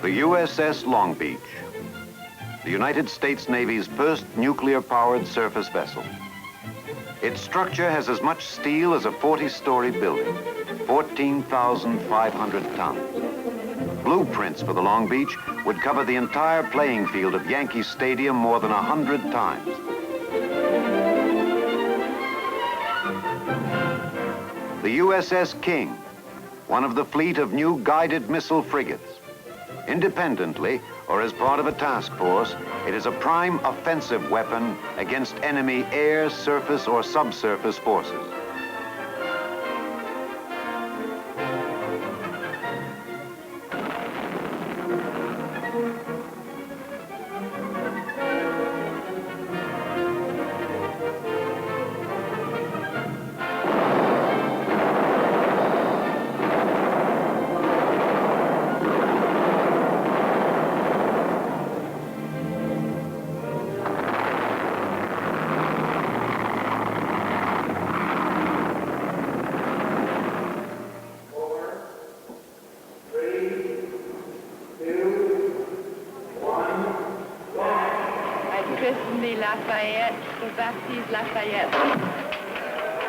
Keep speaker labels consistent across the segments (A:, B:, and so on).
A: The USS Long Beach, the United States Navy's first nuclear-powered surface vessel. Its structure has as much steel as a 40-story building, 14,500 tons. Blueprints for the Long Beach would cover the entire playing field of Yankee Stadium more than 100 times. The USS King, one of the fleet of new guided missile frigates. Independently, or as part of a task force, it is a prime offensive weapon against enemy air, surface, or subsurface forces.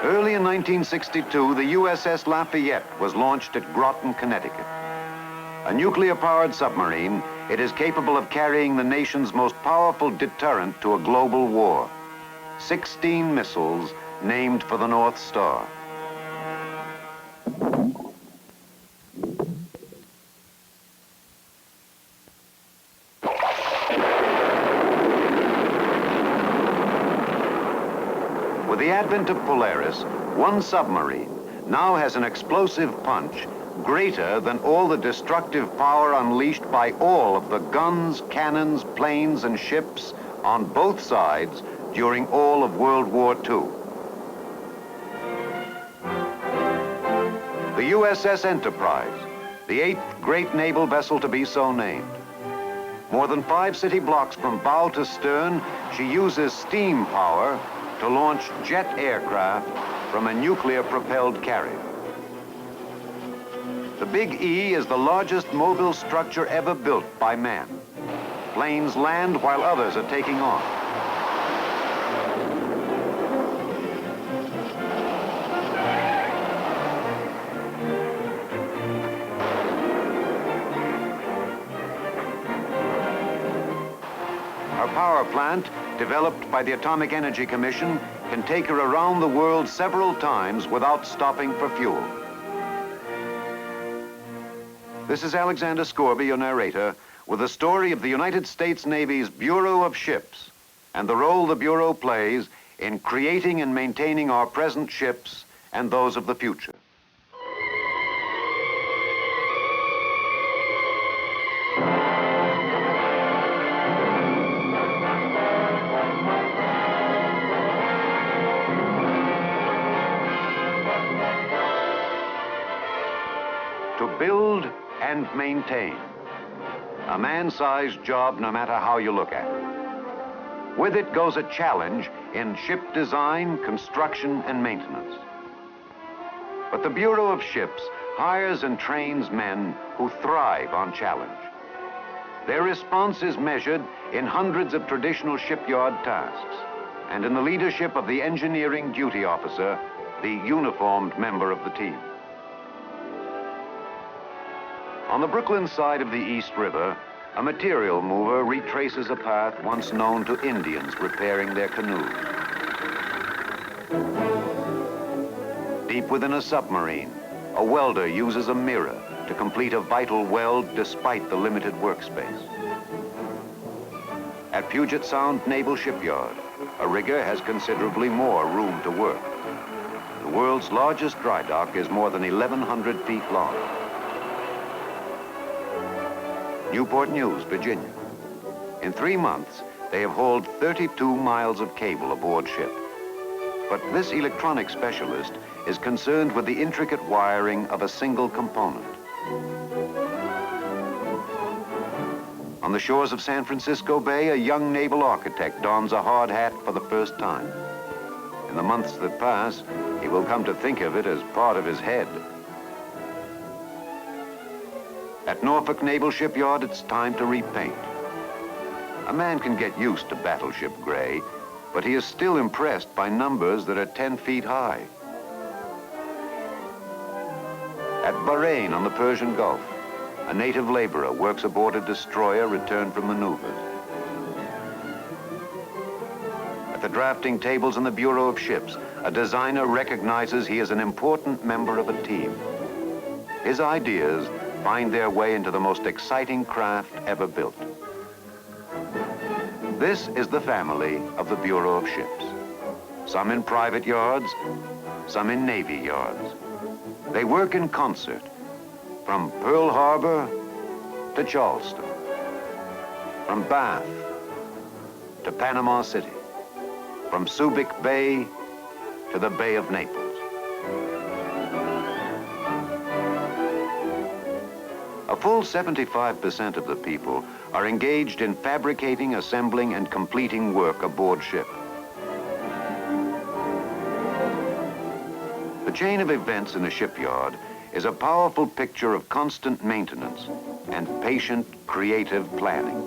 A: Early in 1962, the USS Lafayette was launched at Groton, Connecticut. A nuclear-powered submarine, it is capable of carrying the nation's most powerful deterrent to a global war. 16 missiles named for the North Star. With the advent of Polaris, one submarine now has an explosive punch greater than all the destructive power unleashed by all of the guns, cannons, planes, and ships on both sides during all of World War II. The USS Enterprise, the 8th great naval vessel to be so named. More than 5 city blocks from bow to stern, she uses steam power to launch jet aircraft from a nuclear-propelled carrier. The Big E is the largest mobile structure ever built by man. Planes land while others are taking off. Our power plant, developed by the Atomic Energy Commission, can take her around the world several times without stopping for fuel. This is Alexander Scorby, your narrator, with a story of the United States Navy's Bureau of Ships and the role the Bureau plays in creating and maintaining our present ships and those of the future. To build and maintain. A man-sized job no matter how you look at it. With it goes a challenge in ship design, construction, and maintenance. But the Bureau of Ships hires and trains men who thrive on challenge. Their response is measured in hundreds of traditional shipyard tasks and in the leadership of the engineering duty officer, the uniformed member of the team. On the Brooklyn side of the East River, a material mover retraces a path once known to Indians repairing their canoes. Deep within a submarine, a welder uses a mirror to complete a vital weld despite the limited workspace. At Puget Sound Naval Shipyard, a rigger has considerably more room to work. The world's largest dry dock is more than 1,100 feet long. Newport News, Virginia. In 3 months, they have hauled 32 miles of cable aboard ship. But this electronic specialist is concerned with the intricate wiring of a single component. On the shores of San Francisco Bay, a young naval architect dons a hard hat for the first time. In the months that pass, he will come to think of it as part of his head. At Norfolk Naval Shipyard, it's time to repaint. A man can get used to battleship gray, but he is still impressed by numbers that are 10 feet high. At Bahrain on the Persian Gulf, a native laborer works aboard a destroyer returned from maneuvers. At the drafting tables in the Bureau of Ships, a designer recognizes he is an important member of a team. His ideas find their way into the most exciting craft ever built. This is the family of the Bureau of Ships. Some in private yards, some in Navy yards. They work in concert, from Pearl Harbor to Charleston, from Bath to Panama City, from Subic Bay to the Bay of Naples. A full 75% of the people are engaged in fabricating, assembling, and completing work aboard ship. The chain of events in a shipyard is a powerful picture of constant maintenance and patient, creative planning.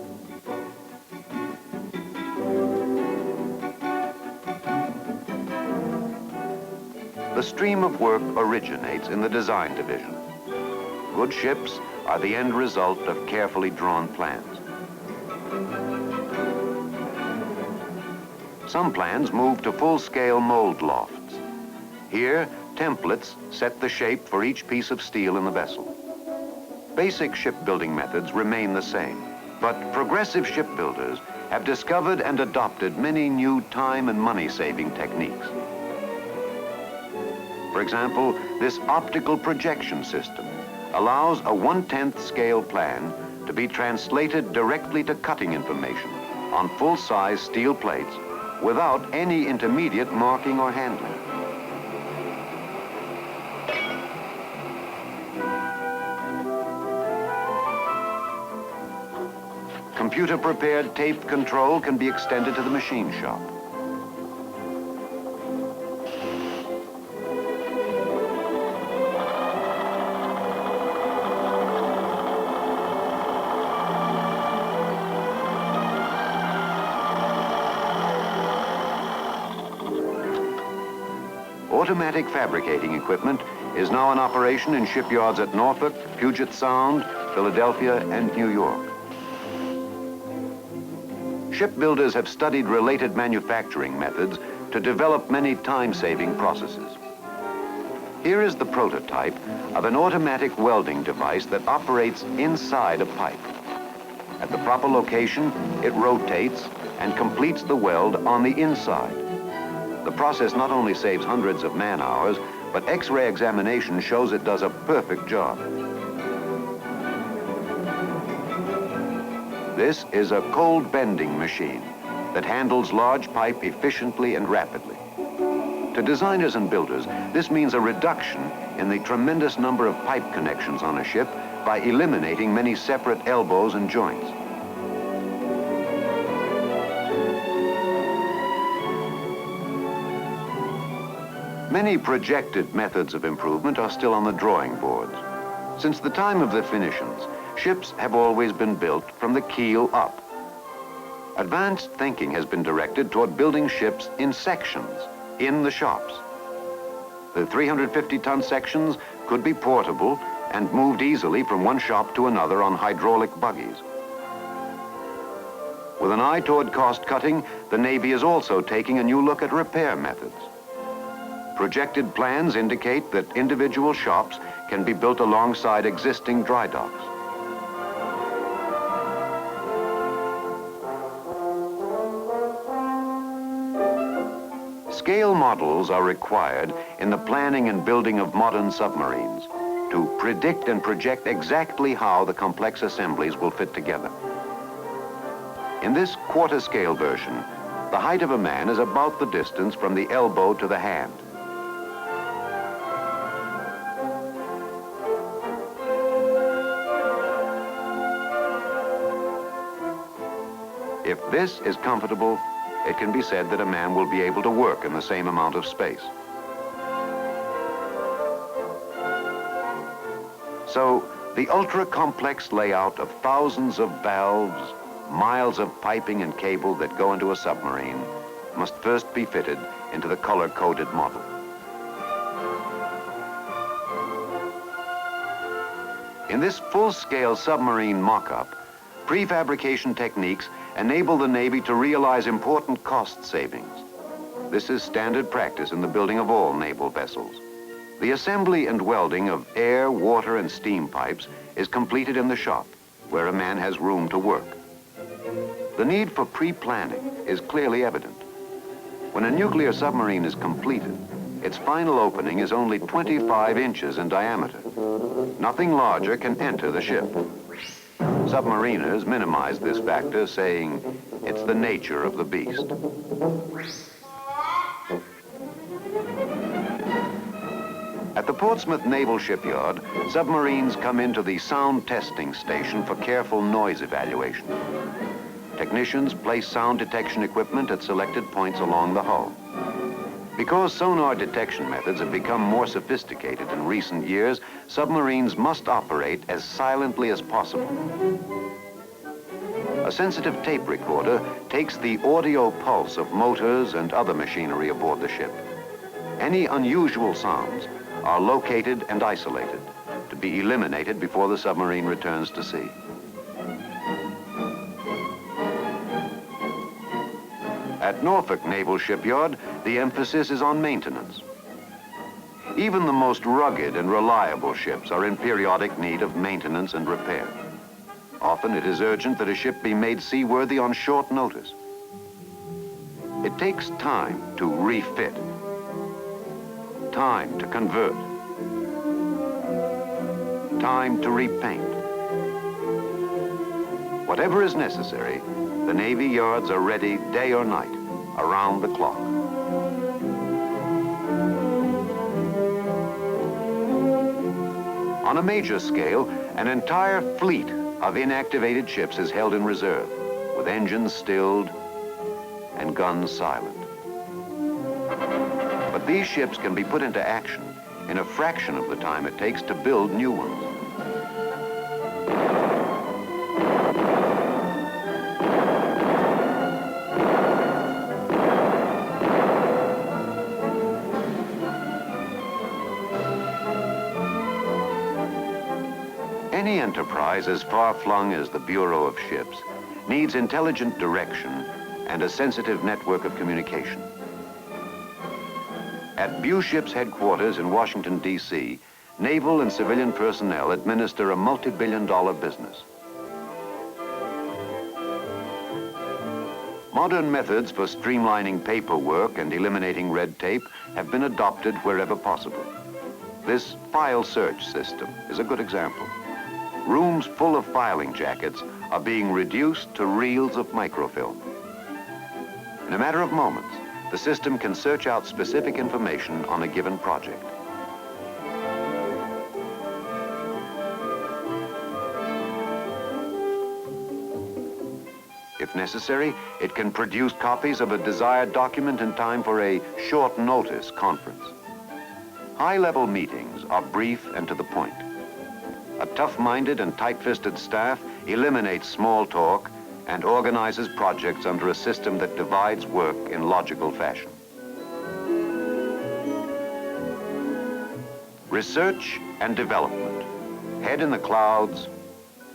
A: The stream of work originates in the design division. Good ships are the end result of carefully drawn plans. Some plans move to full-scale mold lofts. Here, templates set the shape for each piece of steel in the vessel. Basic shipbuilding methods remain the same, but progressive shipbuilders have discovered and adopted many new time and money-saving techniques. For example, this optical projection system allows a 1/10th scale plan to be translated directly to cutting information on full-size steel plates without any intermediate marking or handling. Computer-prepared tape control can be extended to the machine shop. Automatic fabricating equipment is now in operation in shipyards at Norfolk, Puget Sound, Philadelphia, and New York. Shipbuilders have studied related manufacturing methods to develop many time-saving processes. Here is the prototype of an automatic welding device that operates inside a pipe. At the proper location, it rotates and completes the weld on the inside. The process not only saves hundreds of man-hours, but X-ray examination shows it does a perfect job. This is a cold bending machine that handles large pipe efficiently and rapidly. To designers and builders, this means a reduction in the tremendous number of pipe connections on a ship by eliminating many separate elbows and joints. Many projected methods of improvement are still on the drawing boards. Since the time of the Phoenicians, ships have always been built from the keel up. Advanced thinking has been directed toward building ships in sections, in the shops. The 350-ton sections could be portable and moved easily from one shop to another on hydraulic buggies. With an eye toward cost cutting, the Navy is also taking a new look at repair methods. Projected plans indicate that individual shops can be built alongside existing dry docks. Scale models are required in the planning and building of modern submarines to predict and project exactly how the complex assemblies will fit together. In this quarter-scale version, the height of a man is about the distance from the elbow to the hand. If this is comfortable, it can be said that a man will be able to work in the same amount of space. So, The ultra-complex layout of thousands of valves, miles of piping and cable that go into a submarine must first be fitted into the color-coded model. In this full-scale submarine mock-up, prefabrication techniques enable the Navy to realize important cost savings. This is standard practice in the building of all naval vessels. The assembly and welding of air, water, and steam pipes is completed in the shop, where a man has room to work. The need for pre-planning is clearly evident. When a nuclear submarine is completed, its final opening is only 25 inches in diameter. Nothing larger can enter the ship. Submariners minimize this factor, saying it's the nature of the beast. At the Portsmouth Naval Shipyard, submarines come into the sound testing station for careful noise evaluation. Technicians place sound detection equipment at selected points along the hull. Because sonar detection methods have become more sophisticated in recent years, submarines must operate as silently as possible. A sensitive tape recorder takes the audio pulse of motors and other machinery aboard the ship. Any unusual sounds are located and isolated to be eliminated before the submarine returns to sea. At Norfolk Naval Shipyard, the emphasis is on maintenance. Even the most rugged and reliable ships are in periodic need of maintenance and repair. Often it is urgent that a ship be made seaworthy on short notice. It takes time to refit, time to convert, time to repaint. Whatever is necessary, the Navy yards are ready day or night, around the clock. On a major scale, an entire fleet of inactivated ships is held in reserve, with engines stilled and guns silent. But these ships can be put into action in a fraction of the time it takes to build new ones. Any enterprise as far-flung as the Bureau of Ships needs intelligent direction and a sensitive network of communication. At Buships headquarters in Washington, D.C., naval and civilian personnel administer a multi-billion-dollar business. Modern methods for streamlining paperwork and eliminating red tape have been adopted wherever possible. This file search system is a good example. Rooms full of filing jackets are being reduced to reels of microfilm. In a matter of moments, the system can search out specific information on a given project. If necessary, it can produce copies of a desired document in time for a short notice conference. High-level meetings are brief and to the point. A tough-minded and tight-fisted staff eliminates small talk and organizes projects under a system that divides work in logical fashion. Research and development. Head in the clouds,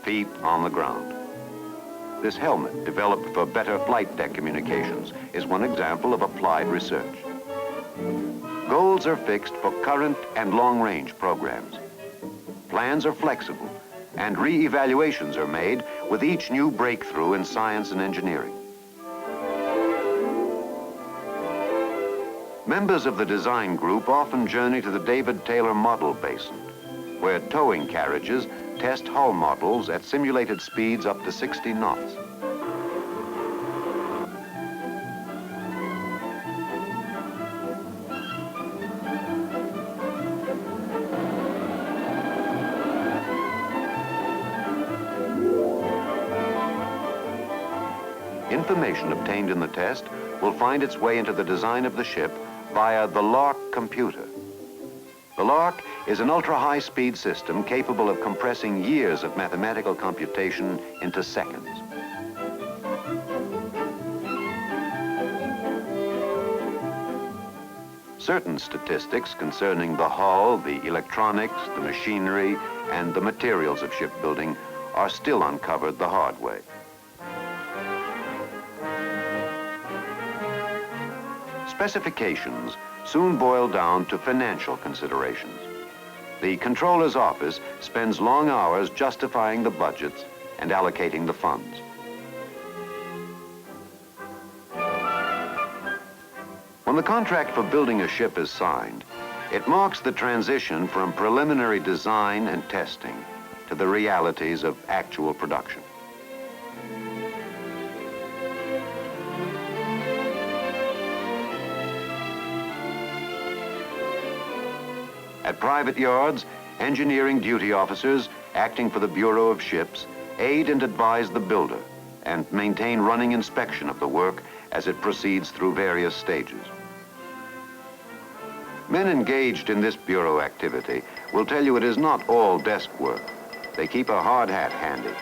A: feet on the ground. This helmet, developed for better flight deck communications, is one example of applied research. Goals are fixed for current and long-range programs. Plans are flexible, and re-evaluations are made with each new breakthrough in science and engineering. Members of the design group often journey to the David Taylor Model Basin, where towing carriages test hull models at simulated speeds up to 60 knots. Information obtained in the test will find its way into the design of the ship via the LARC computer. The LARC is an ultra-high-speed system capable of compressing years of mathematical computation into seconds. Certain statistics concerning the hull, the electronics, the machinery, and the materials of shipbuilding are still uncovered the hard way. Specifications soon boil down to financial considerations. The controller's office spends long hours justifying the budgets and allocating the funds. When the contract for building a ship is signed, it marks the transition from preliminary design and testing to the realities of actual production. At private yards, engineering duty officers acting for the Bureau of Ships aid and advise the builder and maintain running inspection of the work as it proceeds through various stages. Men engaged in this Bureau activity will tell you it is not all desk work. They keep a hard hat handy.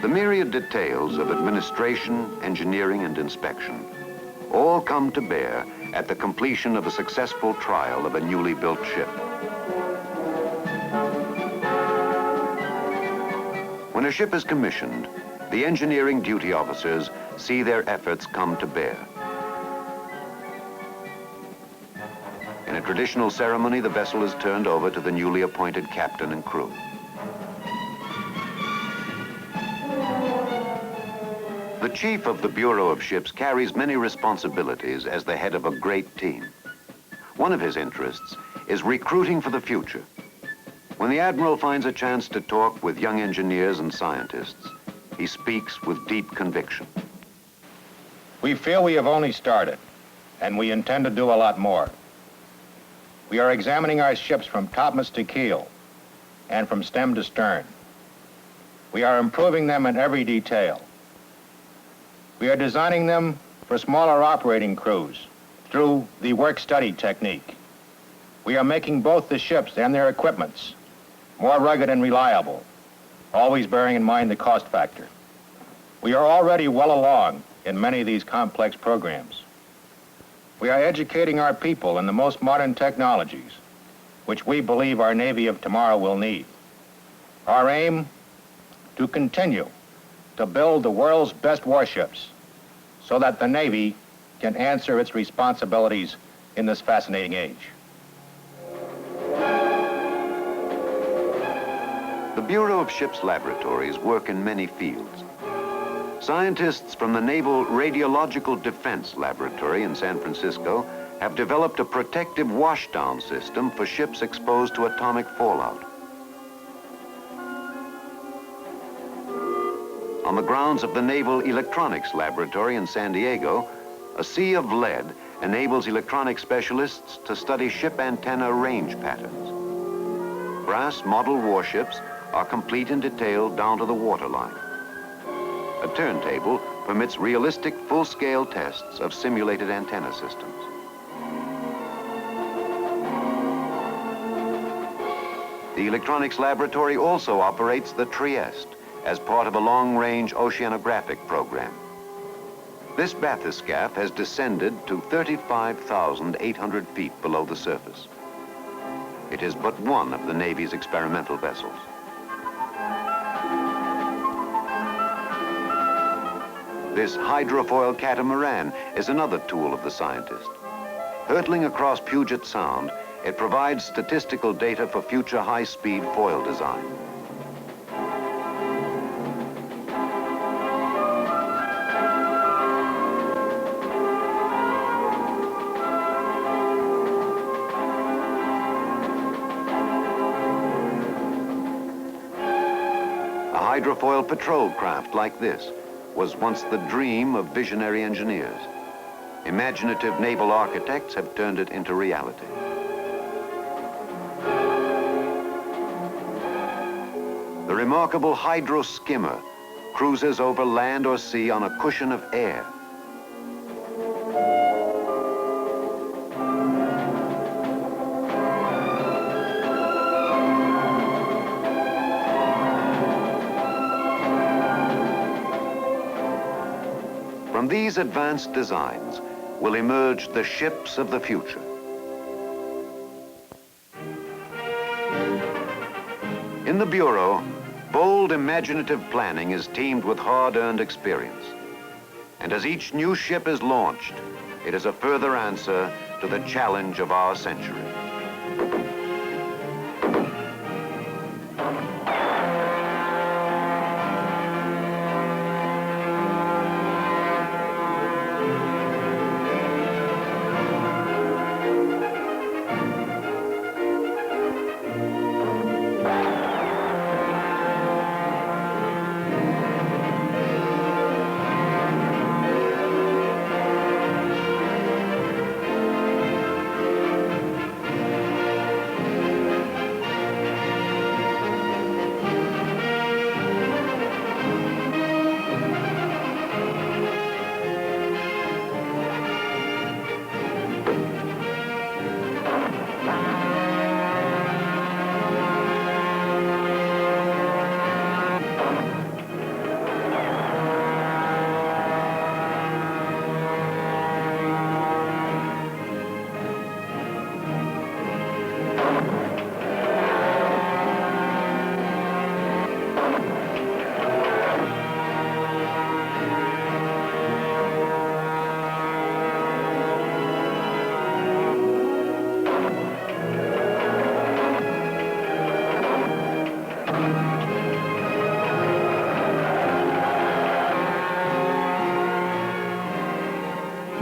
A: The myriad details of administration, engineering, and inspection all come to bear at the completion of a successful trial of a newly built ship. When a ship is commissioned, the engineering duty officers see their efforts come to bear. In a traditional ceremony, the vessel is turned over to the newly appointed captain and crew. The chief of the Bureau of Ships carries many responsibilities as the head of a great team. One of his interests is recruiting for the future. When the admiral finds a chance to talk with young engineers and scientists, he speaks with deep conviction.
B: We feel we have only started, and we intend to do a lot more. We are examining our ships from topmast to keel and from stem to stern. We are improving them in every detail. We are designing them for smaller operating crews through the work-study technique. We are making both the ships and their equipments more rugged and reliable, always bearing in mind the cost factor. We are already well along in many of these complex programs. We are educating our people in the most modern technologies, which we believe our Navy of tomorrow will need. Our aim, to continue to build the world's best warships so that the Navy can answer its responsibilities in this fascinating age.
A: The Bureau of Ships Laboratories work in many fields. Scientists from the Naval Radiological Defense Laboratory in San Francisco have developed a protective washdown system for ships exposed to atomic fallout. On the grounds of the Naval Electronics Laboratory in San Diego, a sea of lead enables electronic specialists to study ship antenna range patterns. Brass model warships are complete in detail down to the waterline. A turntable permits realistic full-scale tests of simulated antenna systems. The Electronics Laboratory also operates the Trieste as part of a long-range oceanographic program. This bathyscaphe has descended to 35,800 feet below the surface. It is but one of the Navy's experimental vessels. This hydrofoil catamaran is another tool of the scientist. Hurtling across Puget Sound, it provides statistical data for future high-speed foil design. A hydrofoil patrol craft like this was once the dream of visionary engineers. Imaginative naval architects have turned it into reality. The remarkable hydro skimmer cruises over land or sea on a cushion of air. From these advanced designs will emerge the ships of the future. In the Bureau, bold, imaginative planning is teamed with hard-earned experience. And as each new ship is launched, it is a further answer to the challenge of our century.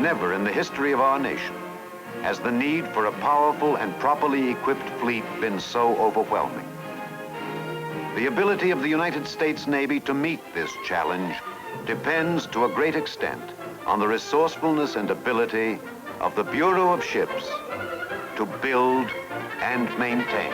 A: Never in the history of our nation has the need for a powerful and properly equipped fleet been so overwhelming. The ability of the United States Navy to meet this challenge depends to a great extent on the resourcefulness and ability of the Bureau of Ships to build and maintain.